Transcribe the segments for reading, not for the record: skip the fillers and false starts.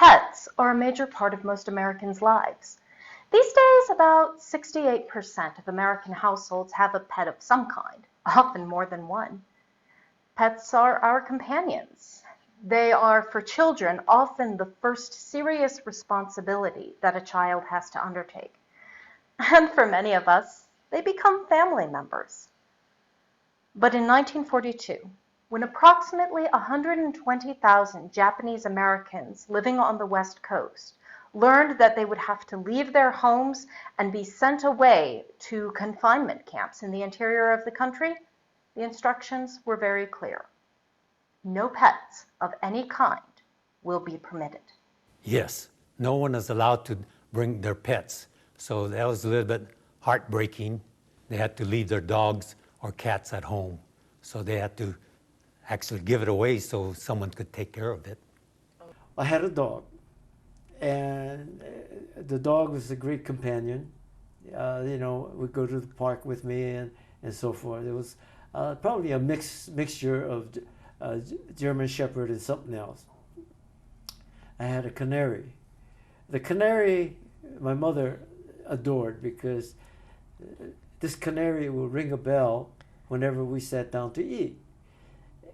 Pets are a major part of most Americans' lives. These days, about 68% of American households have a pet of some kind, often more than one. Pets are our companions. They are, for children, often the first serious responsibility that a child has to undertake. And for many of us, they become family members. But in 1942, when approximately 120,000 Japanese Americans living on the West Coast learned that they would have to leave their homes and be sent away to confinement camps in the interior of the country, the instructions were very clear. No pets of any kind will be permitted. Yes, no one is allowed to bring their pets. So that was a little bit heartbreaking. They had to leave their dogs or cats at home. So they had to actually give it away so someone could take care of it. I had a dog, and the dog was a great companion. Would go to the park with me and so forth. It was probably a mixture of German Shepherd and something else. I had a canary. The canary, my mother adored because this canary would ring a bell whenever we sat down to eat.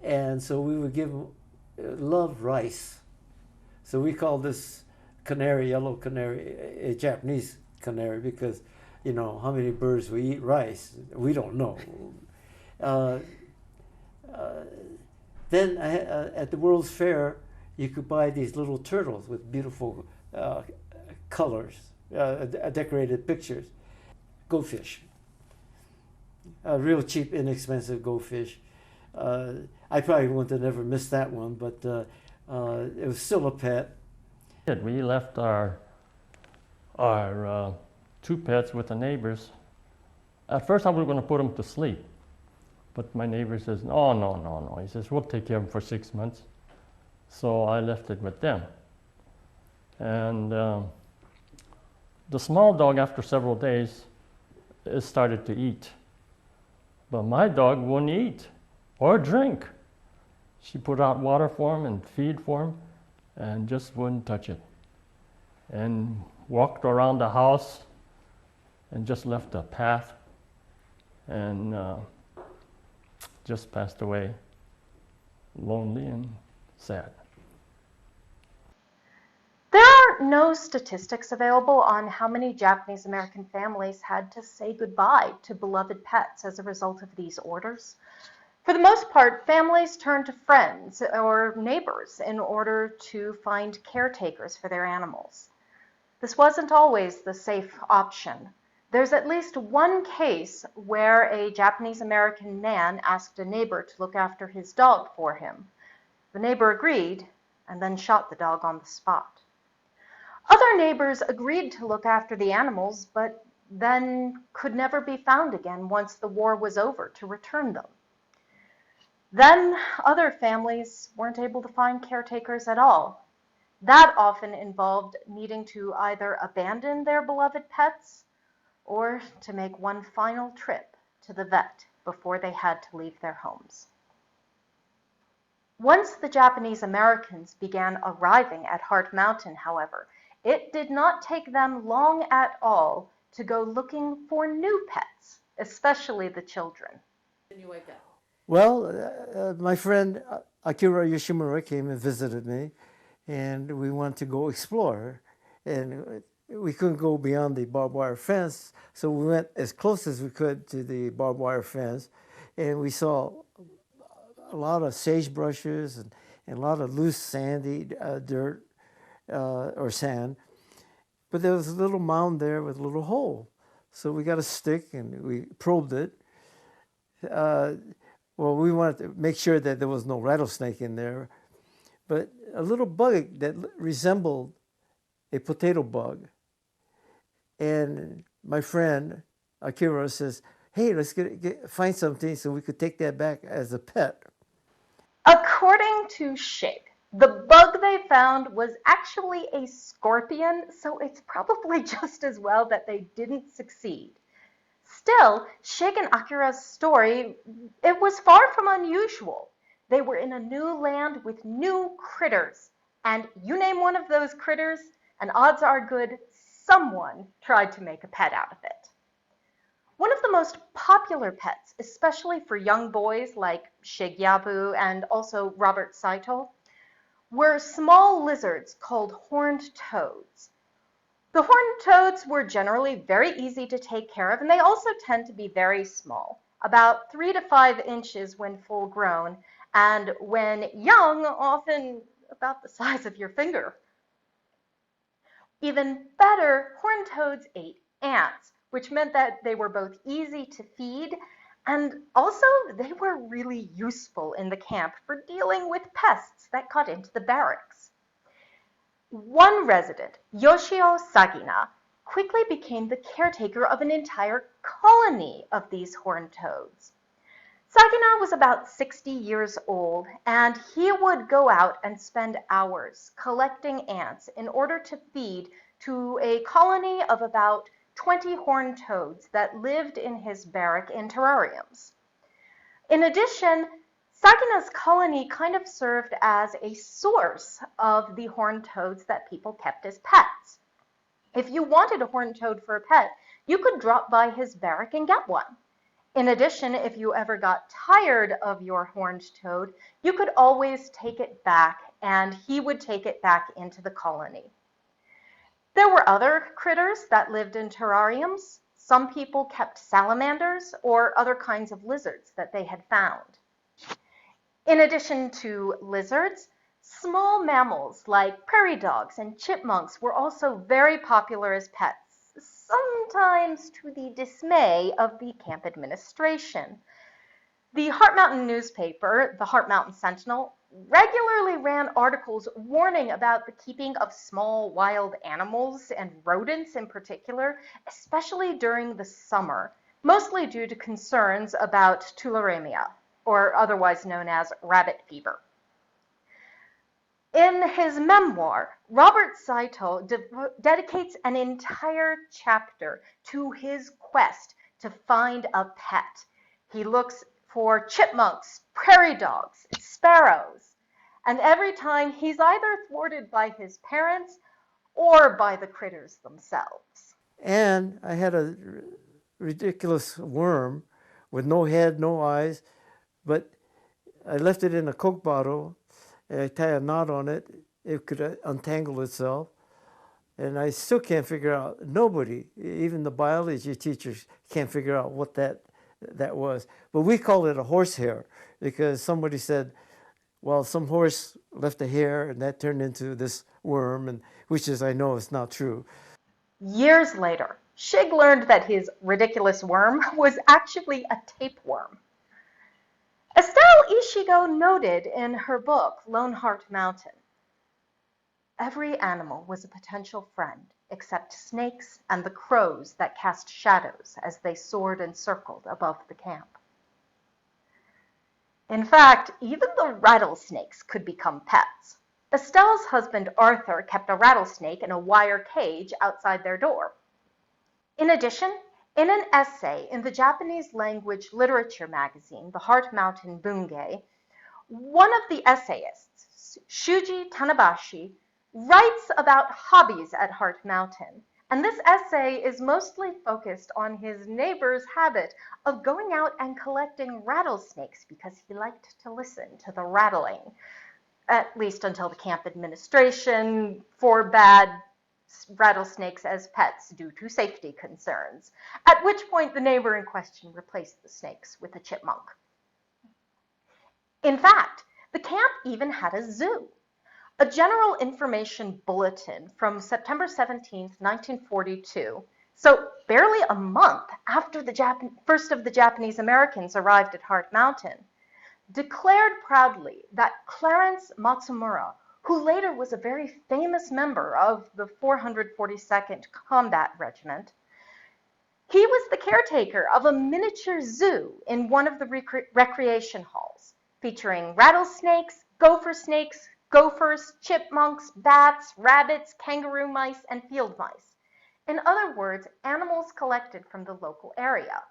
And so we would give him love rice. So we call this canary, yellow canary, a Japanese canary because, how many birds we eat rice? We don't know. Then at the World's Fair, you could buy these little turtles with beautiful colors, decorated pictures. Goldfish. Real cheap, inexpensive goldfish. I probably wouldn't have never missed that one, but it was still a pet. We left our two pets with the neighbors. At first I was going to put them to sleep, but my neighbor says, no. He says, we'll take care of them for 6 months. So I left it with them. And the small dog, after several days, it started to eat. But my dog wouldn't eat or drink. She put out water for him and feed for him and just wouldn't touch it. And walked around the house and just left a path and just passed away, lonely and sad. There are no statistics available on how many Japanese American families had to say goodbye to beloved pets as a result of these orders. For the most part, families turned to friends or neighbors in order to find caretakers for their animals. This wasn't always the safe option. There's at least one case where a Japanese American man asked a neighbor to look after his dog for him. The neighbor agreed and then shot the dog on the spot. Other neighbors agreed to look after the animals, but then could never be found again once the war was over to return them. Then other families weren't able to find caretakers at all. That often involved needing to either abandon their beloved pets or to make one final trip to the vet before they had to leave their homes. Once the Japanese Americans began arriving at Heart Mountain, however, it did not take them long at all to go looking for new pets, especially the children. Well, my friend Akira Yoshimura came and visited me, and we wanted to go explore. And we couldn't go beyond the barbed wire fence, so we went as close as we could to the barbed wire fence, and we saw a lot of sagebrushes and a lot of loose sandy dirt or sand. But there was a little mound there with a little hole. So we got a stick and we probed it. Well, we wanted to make sure that there was no rattlesnake in there. But a little bug that resembled a potato bug. And my friend Akira says, hey, let's find something so we could take that back as a pet. According to Shig, the bug they found was actually a scorpion, so it's probably just as well that they didn't succeed. Still, Shig and Akira's story, it was far from unusual. They were in a new land with new critters, And you name one of those critters, and odds are good someone tried to make a pet out of it. One of the most popular pets, especially for young boys like Shigyabu and also Robert Saito, were small lizards called horned toads. The horned toads were generally very easy to take care of, and they also tend to be very small, about 3 to 5 inches when full grown, and when young, often about the size of your finger. Even better, horned toads ate ants, which meant that they were both easy to feed, and also they were really useful in the camp for dealing with pests that got into the barracks. One resident, Yoshio Sagina, quickly became the caretaker of an entire colony of these horned toads. Sagina was about 60 years old, and he would go out and spend hours collecting ants in order to feed to a colony of about 20 horned toads that lived in his barrack in terrariums. In addition, Sagina's colony kind of served as a source of the horned toads that people kept as pets. If you wanted a horned toad for a pet, you could drop by his barrack and get one. In addition, if you ever got tired of your horned toad, you could always take it back, and he would take it back into the colony. There were other critters that lived in terrariums. Some people kept salamanders or other kinds of lizards that they had found. In addition to lizards, small mammals like prairie dogs and chipmunks were also very popular as pets, sometimes to the dismay of the camp administration. The Heart Mountain newspaper, the Heart Mountain Sentinel, regularly ran articles warning about the keeping of small wild animals and rodents in particular, especially during the summer, mostly due to concerns about tularemia, or otherwise known as rabbit fever. In his memoir, Robert Saito dedicates an entire chapter to his quest to find a pet. He looks for chipmunks, prairie dogs, sparrows, and every time he's either thwarted by his parents or by the critters themselves. And I had a ridiculous worm with no head, no eyes, but I left it in a Coke bottle, and I tie a knot on it. It could untangle itself. And I still can't figure out, nobody, even the biology teachers, can't figure out what that was. But we call it a horsehair because somebody said, well, some horse left a hair and that turned into this worm, and which is, I know, is not true. Years later, Shig learned that his ridiculous worm was actually a tapeworm. Estelle Ishigo noted in her book, Lone Heart Mountain, every animal was a potential friend except snakes and the crows that cast shadows as they soared and circled above the camp. In fact, even the rattlesnakes could become pets. Estelle's husband Arthur kept a rattlesnake in a wire cage outside their door. In addition, in an essay in the Japanese language literature magazine, the Heart Mountain Bunge, one of the essayists, Shuji Tanabashi, writes about hobbies at Heart Mountain, and this essay is mostly focused on his neighbor's habit of going out and collecting rattlesnakes because he liked to listen to the rattling, at least until the camp administration forbade rattlesnakes as pets due to safety concerns, at which point the neighbor in question replaced the snakes with a chipmunk. In fact, the camp even had a zoo. A general information bulletin from September 17, 1942, so barely a month after the first of the Japanese Americans arrived at Heart Mountain, declared proudly that Clarence Matsumura, who later was a very famous member of the 442nd Combat Regiment, he was the caretaker of a miniature zoo in one of the recreation halls, featuring rattlesnakes, gopher snakes, gophers, chipmunks, bats, rabbits, kangaroo mice, and field mice. In other words, animals collected from the local area.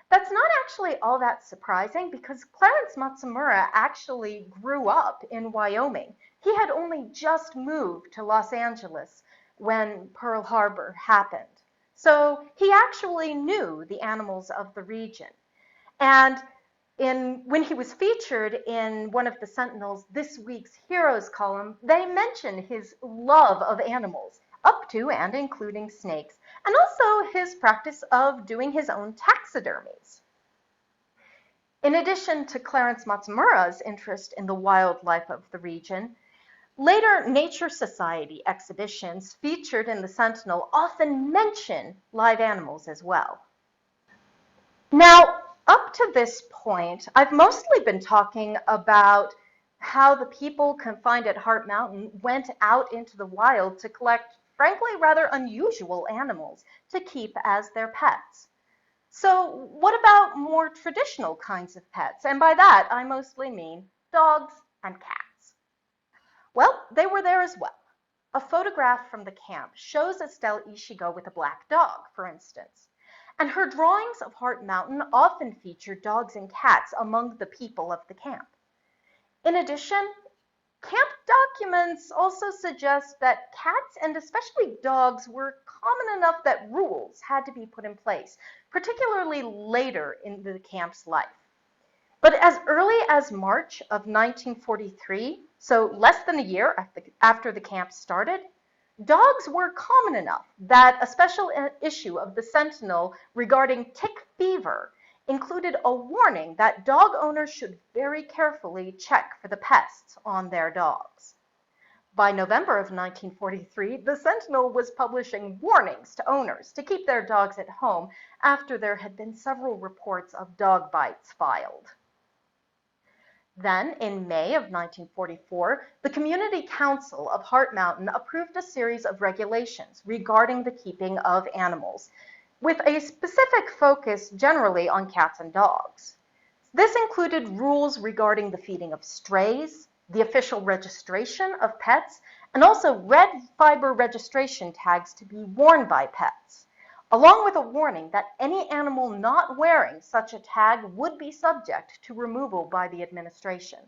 That's not actually all that surprising because Clarence Matsumura actually grew up in Wyoming. He had only just moved to Los Angeles when Pearl Harbor happened. So he actually knew the animals of the region. And when he was featured in one of the Sentinel's This Week's Heroes column, they mention his love of animals, up to and including snakes, and also his practice of doing his own taxidermies. In addition to Clarence Matsumura's interest in the wildlife of the region, later Nature Society exhibitions featured in the Sentinel often mention live animals as well. Now, up to this point, I've mostly been talking about how the people confined at Heart Mountain went out into the wild to collect, frankly, rather unusual animals to keep as their pets. So what about more traditional kinds of pets? And by that, I mostly mean dogs and cats. Well, they were there as well. A photograph from the camp shows Estelle Ishigo with a black dog, for instance. And her drawings of Heart Mountain often feature dogs and cats among the people of the camp. In addition, camp documents also suggest that cats and especially dogs were common enough that rules had to be put in place, particularly later in the camp's life. But as early as March of 1943, so less than a year after the camp started, dogs were common enough that a special issue of the Sentinel regarding tick fever included a warning that dog owners should very carefully check for the pests on their dogs. By November of 1943, the Sentinel was publishing warnings to owners to keep their dogs at home after there had been several reports of dog bites filed. Then, in May of 1944, the Community Council of Heart Mountain approved a series of regulations regarding the keeping of animals, with a specific focus generally on cats and dogs. This included rules regarding the feeding of strays, the official registration of pets, and also red fiber registration tags to be worn by pets, along with a warning that any animal not wearing such a tag would be subject to removal by the administration.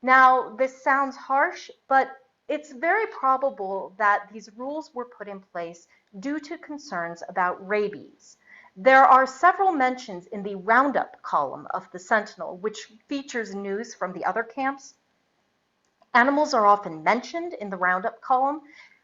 Now, this sounds harsh, but it's very probable that these rules were put in place due to concerns about rabies. There are several mentions in the Roundup column of the Sentinel, which features news from the other camps. Animals are often mentioned in the Roundup column.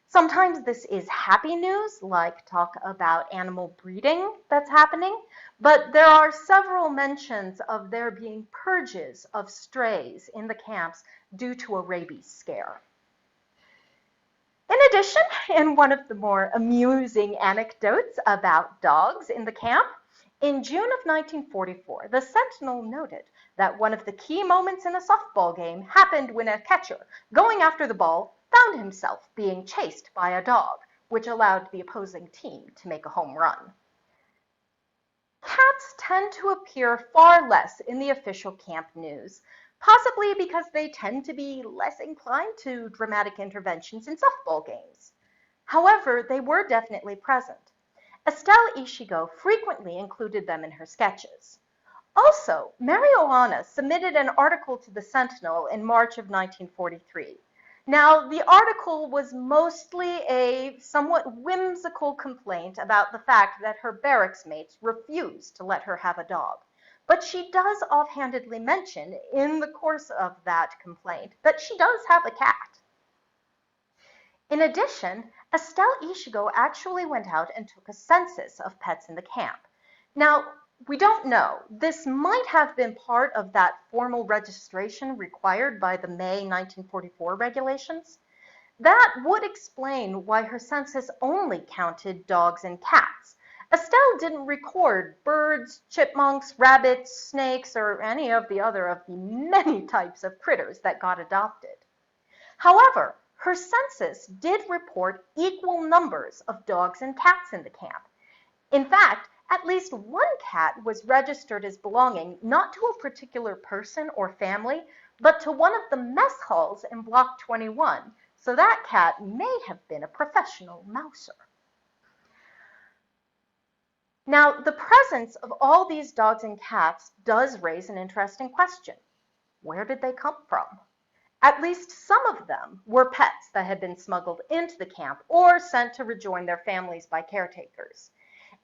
Sometimes this is happy news, like talk about animal breeding that's happening, but there are several mentions of there being purges of strays in the camps due to a rabies scare. In addition, in one of the more amusing anecdotes about dogs in the camp, in June of 1944, the Sentinel noted that one of the key moments in a softball game happened when a catcher, going after the ball, found himself being chased by a dog, which allowed the opposing team to make a home run. Cats tend to appear far less in the official camp news, possibly because they tend to be less inclined to dramatic interventions in softball games. However, they were definitely present. Estelle Ishigo frequently included them in her sketches. Also, Mary Oana submitted an article to the Sentinel in March of 1943. Now, the article was mostly a somewhat whimsical complaint about the fact that her barracks mates refused to let her have a dog. But she does offhandedly mention in the course of that complaint that she does have a cat. In addition, Estelle Ishigo actually went out and took a census of pets in the camp. Now, we don't know. This might have been part of that formal registration required by the May 1944 regulations. That would explain why her census only counted dogs and cats. Estelle didn't record birds, chipmunks, rabbits, snakes, or any of the other of the many types of critters that got adopted. However, her census did report equal numbers of dogs and cats in the camp. In fact, at least one cat was registered as belonging not to a particular person or family, but to one of the mess halls in Block 21, so that cat may have been a professional mouser. Now, the presence of all these dogs and cats does raise an interesting question. Where did they come from? At least some of them were pets that had been smuggled into the camp or sent to rejoin their families by caretakers.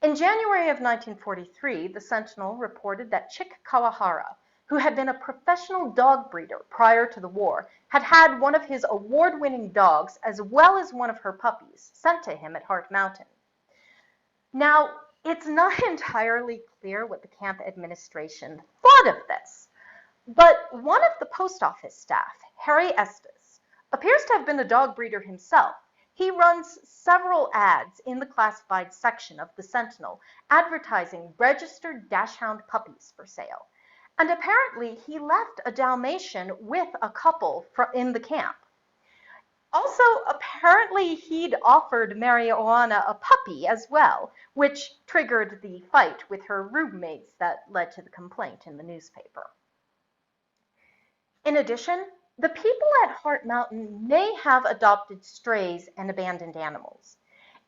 In January of 1943, the Sentinel reported that Chick Kawahara, who had been a professional dog breeder prior to the war, had had one of his award-winning dogs as well as one of her puppies sent to him at Hart Mountain. Now, it's not entirely clear what the camp administration thought of this, but one of the post office staff, Harry Estes, appears to have been a dog breeder himself. He runs several ads in the classified section of the Sentinel advertising registered dachshund puppies for sale. And apparently he left a Dalmatian with a couple in the camp. Also, apparently he'd offered Mary Oana a puppy as well, which triggered the fight with her roommates that led to the complaint in the newspaper. In addition, the people at Hart Mountain may have adopted strays and abandoned animals.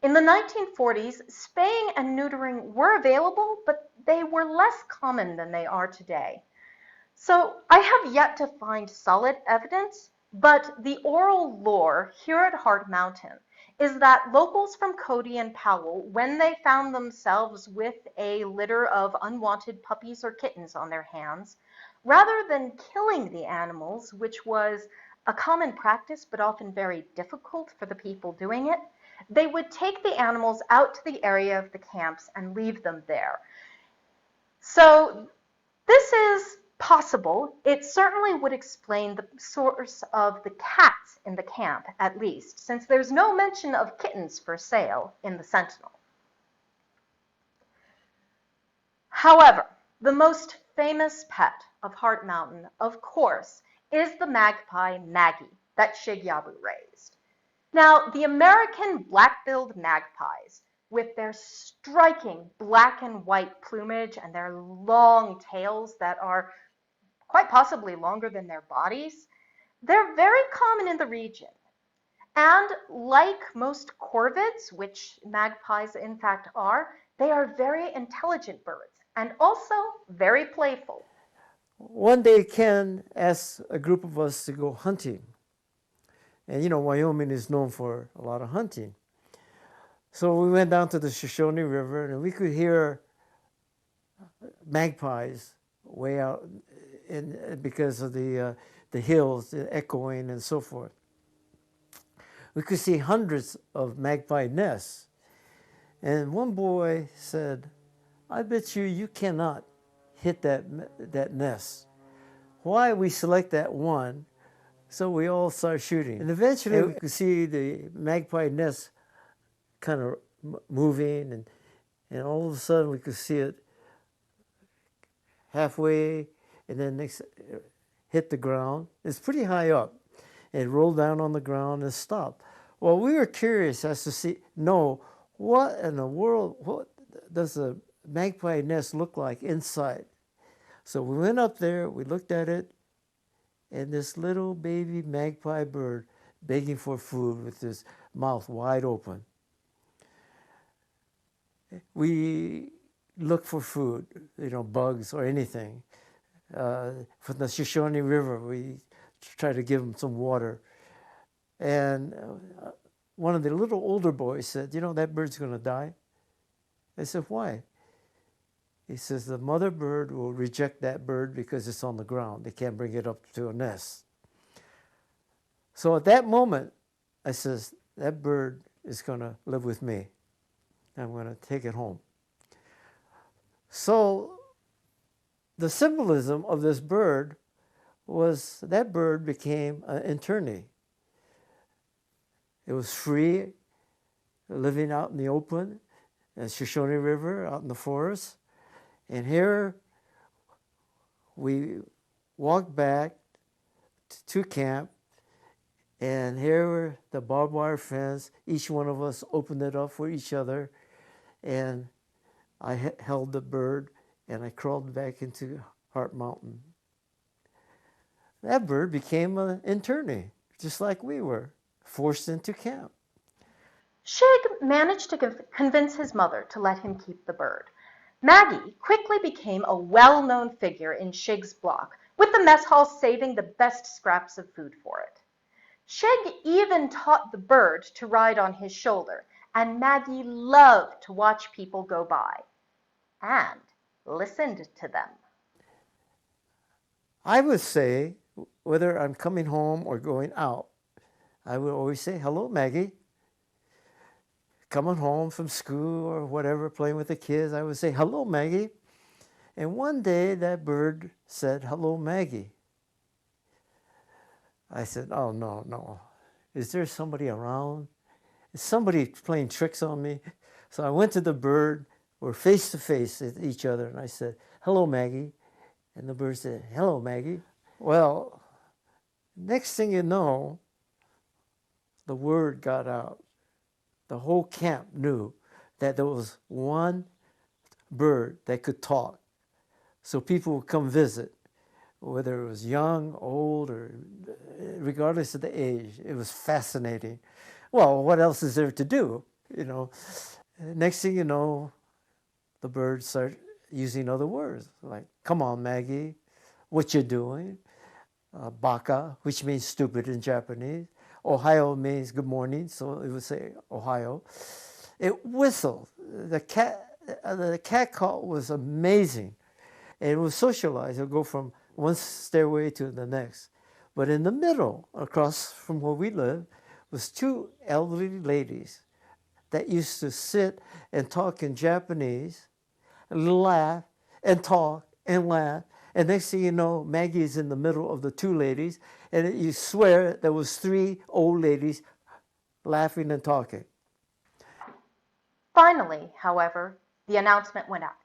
In the 1940s, spaying and neutering were available, but they were less common than they are today. So I have yet to find solid evidence, but the oral lore here at Hart Mountain is that locals from Cody and Powell, when they found themselves with a litter of unwanted puppies or kittens on their hands, rather than killing the animals, which was a common practice but often very difficult for the people doing it, they would take the animals out to the area of the camps and leave them there. So this is possible. It certainly would explain the source of the cats in the camp, at least, since there's no mention of kittens for sale in the Sentinel. However, the most famous pet of Hart Mountain, of course, is the magpie Maggie that Shigyabu raised. Now, the American black-billed magpies, with their striking black and white plumage and their long tails that are quite possibly longer than their bodies, they're very common in the region. And like most corvids, which magpies in fact are, they are very intelligent birds and also very playful. One day Ken asked a group of us to go hunting. And you know, Wyoming is known for a lot of hunting. So we went down to the Shoshone River and we could hear magpies way out because of the hills, the echoing and so forth. We could see hundreds of magpie nests. And one boy said, I bet you cannot hit that nest. Why we select that one? So we all started shooting. And eventually we could see the magpie nest kind of moving, and all of a sudden we could see it halfway and then next hit the ground. It's pretty high up. It rolled down on the ground and stopped. Well, we were curious as to know what in the world, what does a magpie nest look like inside? So we went up there, we looked at it, and this little baby magpie bird begging for food with his mouth wide open. We looked for food, bugs or anything. From the Shoshone River, we tried to give him some water. And one of the little older boys said, that bird's going to die. I said, why? He says, the mother bird will reject that bird because it's on the ground. They can't bring it up to a nest. So at that moment, I says, that bird is going to live with me. I'm going to take it home. So the symbolism of this bird was that bird became an internee. It was free, living out in the open, in the Shoshone River, out in the forest. And here we walked back to camp, and here were the barbed wire fence. Each one of us opened it up for each other, and I held the bird, and I crawled back into Hart Mountain. That bird became an internee, just like we were, forced into camp. Shig managed to convince his mother to let him keep the bird. Maggie quickly became a well-known figure in Shig's block, with the mess hall saving the best scraps of food for it. Shig even taught the bird to ride on his shoulder, and Maggie loved to watch people go by and listened to them. I would say, whether I'm coming home or going out, I would always say, hello, Maggie. Coming home from school or whatever, playing with the kids, I would say, hello, Maggie. And one day that bird said, hello, Maggie. I said, oh, no. Is there somebody around? Is somebody playing tricks on me? So I went to the bird. We're face to face with each other. And I said, hello, Maggie. And the bird said, hello, Maggie. Well, next thing you know, the word got out. The whole camp knew that there was one bird that could talk. So people would come visit, whether it was young, old, or regardless of the age. It was fascinating. Well, what else is there to do? Next thing you know, the birds start using other words like, come on, Maggie, what you doing? Baka, which means stupid in Japanese. Ohio means good morning, so it would say Ohio. It whistled. The cat call was amazing. And it was socialized. It would go from one stairway to the next. But in the middle, across from where we lived, was two elderly ladies that used to sit and talk in Japanese, laugh and talk and laugh. And next thing you know, Maggie is in the middle of the two ladies, and you swear there was three old ladies laughing and talking. Finally, however, the announcement went out.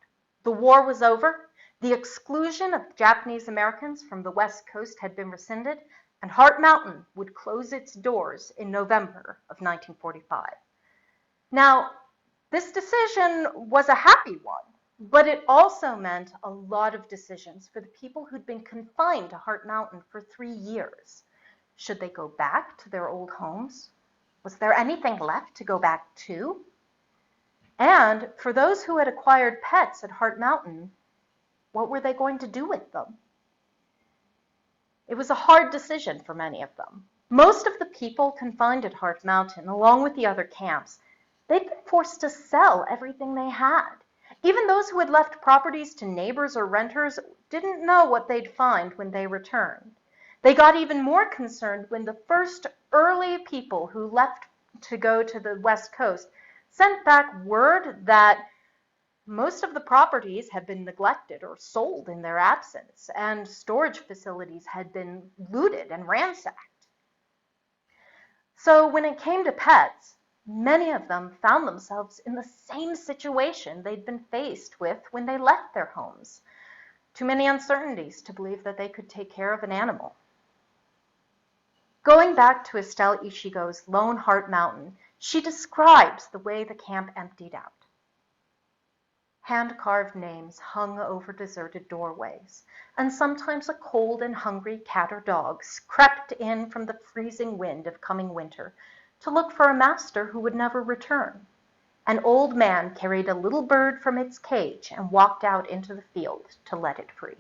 The war was over, the exclusion of Japanese Americans from the West Coast had been rescinded, and Heart Mountain would close its doors in November of 1945. Now, this decision was a happy one, but it also meant a lot of decisions for the people who'd been confined to Heart Mountain for 3 years. Should they go back to their old homes? Was there anything left to go back to? And for those who had acquired pets at Heart Mountain, what were they going to do with them? It was a hard decision for many of them. Most of the people confined at Heart Mountain, along with the other camps, they'd been forced to sell everything they had. Even those who had left properties to neighbors or renters didn't know what they'd find when they returned. They got even more concerned when the first early people who left to go to the West Coast sent back word that most of the properties had been neglected or sold in their absence, and storage facilities had been looted and ransacked. So when it came to pets, many of them found themselves in the same situation they'd been faced with when they left their homes. Too many uncertainties to believe that they could take care of an animal. Going back to Estelle Ishigo's Lone Heart Mountain, she describes the way the camp emptied out. Hand-carved names hung over deserted doorways, and sometimes a cold and hungry cat or dog crept in from the freezing wind of coming winter to look for a master who would never return. An old man carried a little bird from its cage and walked out into the field to let it free.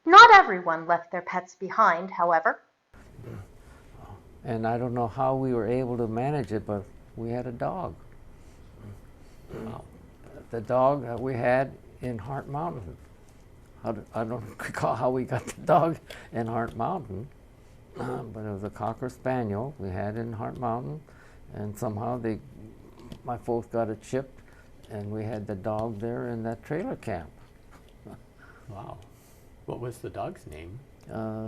Not everyone left their pets behind, however. And I don't know how we were able to manage it, but we had a dog. The dog that we had in Heart Mountain. I don't recall how we got the dog in Heart Mountain, but it was a Cocker Spaniel we had in Heart Mountain, and somehow my folks got it shipped, and we had the dog there in that trailer camp. Wow. What was the dog's name?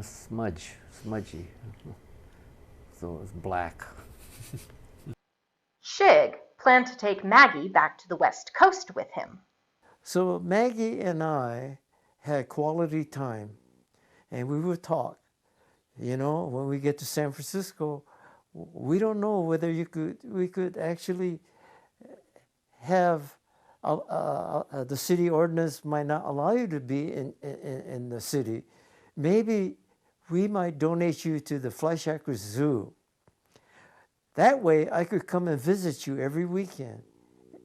Smudgy. So it was black. Shig planned to take Maggie back to the West Coast with him. So Maggie and I had quality time, and we would talk. When we get to San Francisco, we don't know whether we could actually have the city ordinance might not allow you to be in the city. Maybe we might donate you to the Fleischhacker Zoo. That way I could come and visit you every weekend.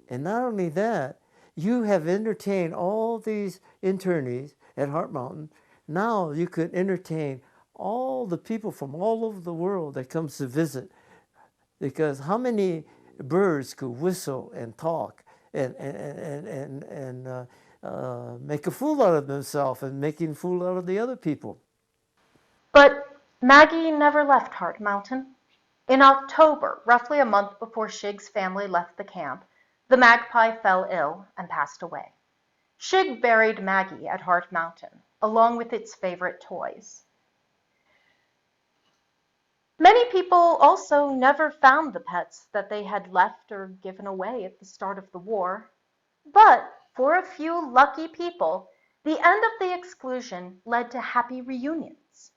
And not only that, you have entertained all these internees at Heart Mountain, now you could entertain all the people from all over the world that comes to visit. Because how many birds could whistle and talk and make a fool out of themselves and making a fool out of the other people? But Maggie never left Heart Mountain. In October, roughly a month before Shig's family left the camp, the magpie fell ill and passed away. Shig buried Maggie at Heart Mountain, along with its favorite toys. Many people also never found the pets that they had left or given away at the start of the war. But for a few lucky people, the end of the exclusion led to happy reunions.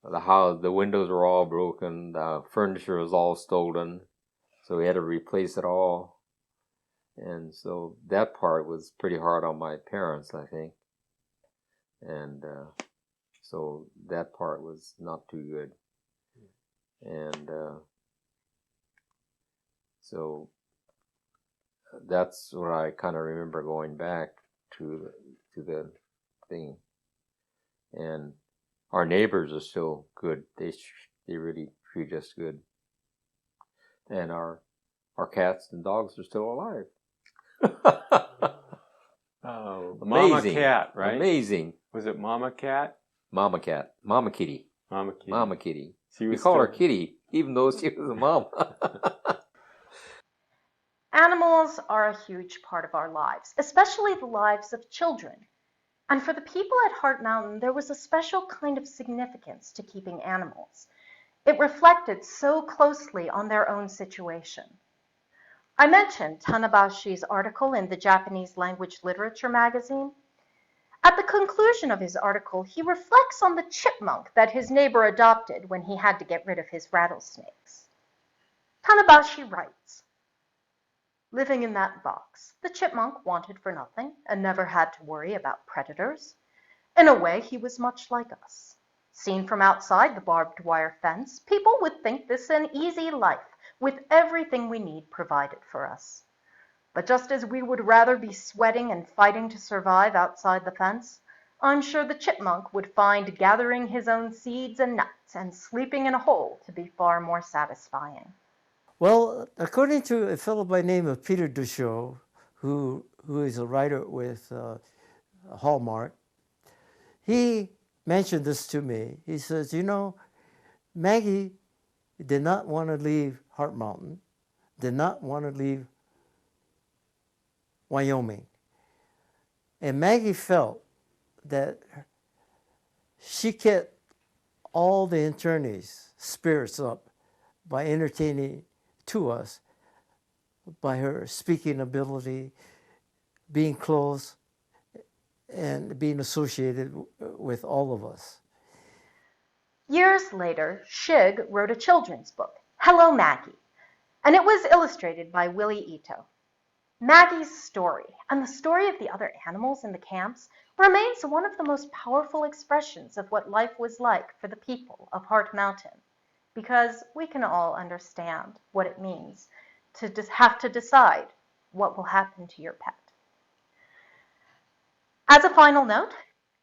The windows were all broken, the furniture was all stolen, so we had to replace it all. And so that part was pretty hard on my parents, I think. And so that part was not too good. And so that's what I kind of remember going back to the thing. And our neighbors are still good. They really treat us good. And our cats and dogs are still alive. Oh, Amazing. Mama cat, right? Amazing. Was it Mama cat? Mama cat. Mama kitty. Mama kitty. Mama kitty. She We was call her still- Kitty, even though she was a mom. Animals are a huge part of our lives, especially the lives of children. And for the people at Heart Mountain, there was a special kind of significance to keeping animals. It reflected so closely on their own situation. I mentioned Tanabashi's article in the Japanese Language Literature magazine. At the conclusion of his article, he reflects on the chipmunk that his neighbor adopted when he had to get rid of his rattlesnakes. Tanabashi writes, "Living in that box, the chipmunk wanted for nothing and never had to worry about predators. In a way, he was much like us. Seen from outside the barbed wire fence, people would think this an easy life with everything we need provided for us. But just as we would rather be sweating and fighting to survive outside the fence, I'm sure the chipmunk would find gathering his own seeds and nuts and sleeping in a hole to be far more satisfying." Well, according to a fellow by the name of Peter Duchot, who is a writer with Hallmark, he mentioned this to me. He says, Maggie did not want to leave Heart Mountain, did not want to leave Wyoming. And Maggie felt that she kept all the internees' spirits up by entertaining to us, by her speaking ability, being close, and being associated with all of us. Years later, Shig wrote a children's book, Hello, Maggie, and it was illustrated by Willie Ito. Maggie's story, and the story of the other animals in the camps, remains one of the most powerful expressions of what life was like for the people of Heart Mountain, because we can all understand what it means to have to decide what will happen to your pet. As a final note,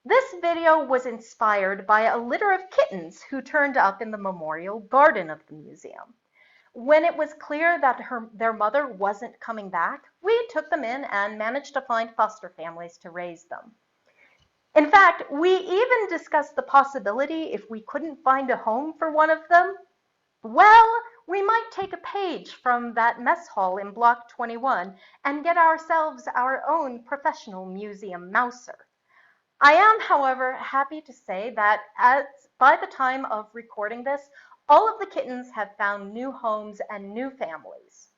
this video was inspired by a litter of kittens who turned up in the memorial garden of the museum. When it was clear that their mother wasn't coming back, we took them in and managed to find foster families to raise them. In fact, we even discussed the possibility, if we couldn't find a home for one of them, well, we might take a page from that mess hall in Block 21 and get ourselves our own professional museum mouser. I am, however, happy to say that by the time of recording this, all of the kittens have found new homes and new families.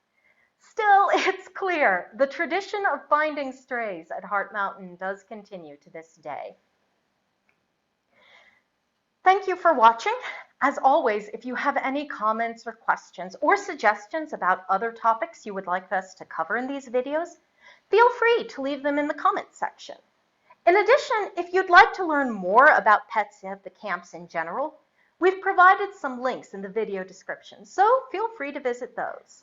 Still, it's clear the tradition of finding strays at Heart Mountain does continue to this day. Thank you for watching. As always, if you have any comments or questions or suggestions about other topics you would like us to cover in these videos, feel free to leave them in the comments section. In addition, if you'd like to learn more about pets at the camps in general, we've provided some links in the video description, so feel free to visit those.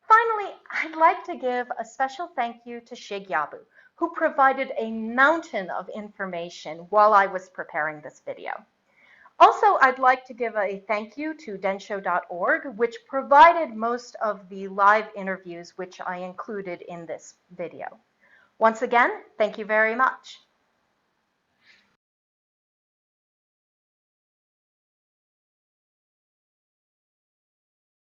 Finally, I'd like to give a special thank you to Shig Yabu, who provided a mountain of information while I was preparing this video. Also, I'd like to give a thank you to densho.org, which provided most of the live interviews which I included in this video. Once again, thank you very much.